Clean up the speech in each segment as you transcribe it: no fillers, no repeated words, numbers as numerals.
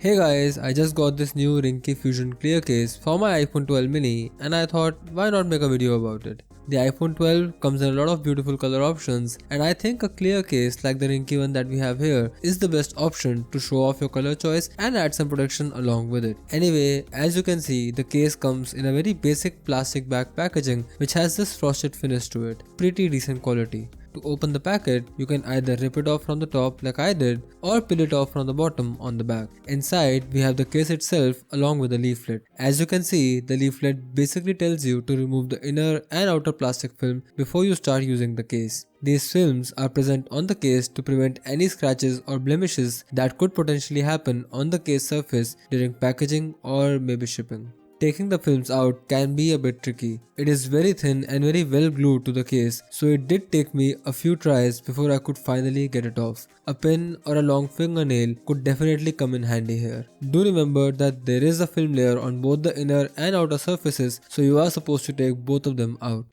Hey guys, I just got this new Ringke Fusion clear case for my iPhone 12 mini and I thought why not make a video about it. The iPhone 12 comes in a lot of beautiful color options and I think a clear case like the Ringke one that we have here is the best option to show off your color choice and add some protection along with it. Anyway, as you can see, the case comes in a very basic plastic back packaging which has this frosted finish to it. Pretty decent quality. To open the packet, you can either rip it off from the top like I did or peel it off from the bottom on the back. Inside, we have the case itself along with the leaflet. As you can see, the leaflet basically tells you to remove the inner and outer plastic film before you start using the case. These films are present on the case to prevent any scratches or blemishes that could potentially happen on the case surface during packaging or maybe shipping. Taking the films out can be a bit tricky. It is very thin and very well glued to the case, so it did take me a few tries before I could finally get it off. A pin or a long fingernail could definitely come in handy here. Do remember that there is a film layer on both the inner and outer surfaces, so you are supposed to take both of them out.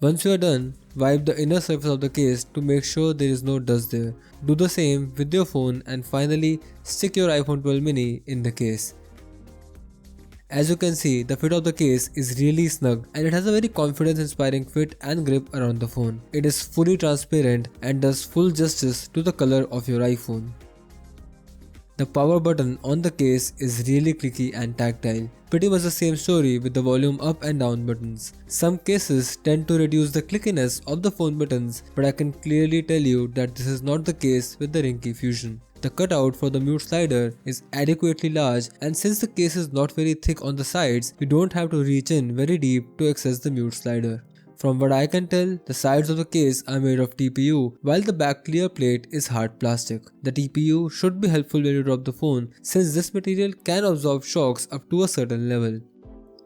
Once you are done, wipe the inner surface of the case to make sure there is no dust there. Do the same with your phone and finally stick your iPhone 12 mini in the case. As you can see, the fit of the case is really snug and it has a very confidence inspiring fit and grip around the phone. It is fully transparent and does full justice to the color of your iPhone. The power button on the case is really clicky and tactile. Pretty much the same story with the volume up and down buttons. Some cases tend to reduce the clickiness of the phone buttons, but I can clearly tell you that this is not the case with the Ringke Fusion. The cutout for the mute slider is adequately large, and since the case is not very thick on the sides, you don't have to reach in very deep to access the mute slider. From what I can tell, the sides of the case are made of TPU while the back clear plate is hard plastic. The TPU should be helpful when you drop the phone since this material can absorb shocks up to a certain level.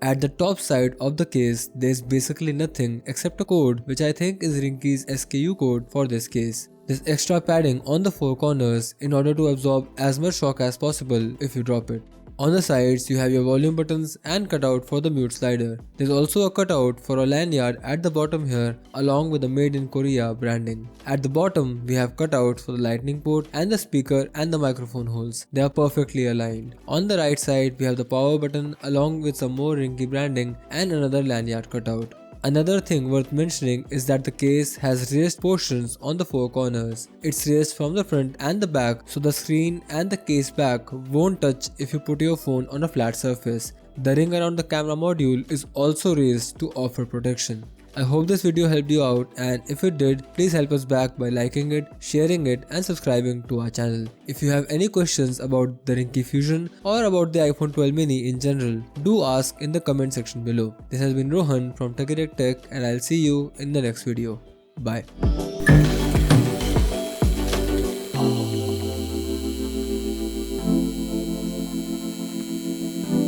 At the top side of the case, there is basically nothing except a code which I think is Ringke's SKU code for this case. There's extra padding on the four corners in order to absorb as much shock as possible if you drop it. On the sides, you have your volume buttons and cutout for the mute slider. There's also a cutout for a lanyard at the bottom here along with the Made in Korea branding. At the bottom, we have cutouts for the lightning port and the speaker and the microphone holes. They are perfectly aligned. On the right side, we have the power button along with some more Ringke branding and another lanyard cutout. Another thing worth mentioning is that the case has raised portions on the four corners. It's raised from the front and the back so the screen and the case back won't touch if you put your phone on a flat surface. The ring around the camera module is also raised to offer protection. I hope this video helped you out, and if it did, please help us back by liking it, sharing it and subscribing to our channel. If you have any questions about the Ringke Fusion or about the iPhone 12 mini in general, do ask in the comment section below. This has been Rohan from TechieTechTech and I'll see you in the next video. Bye.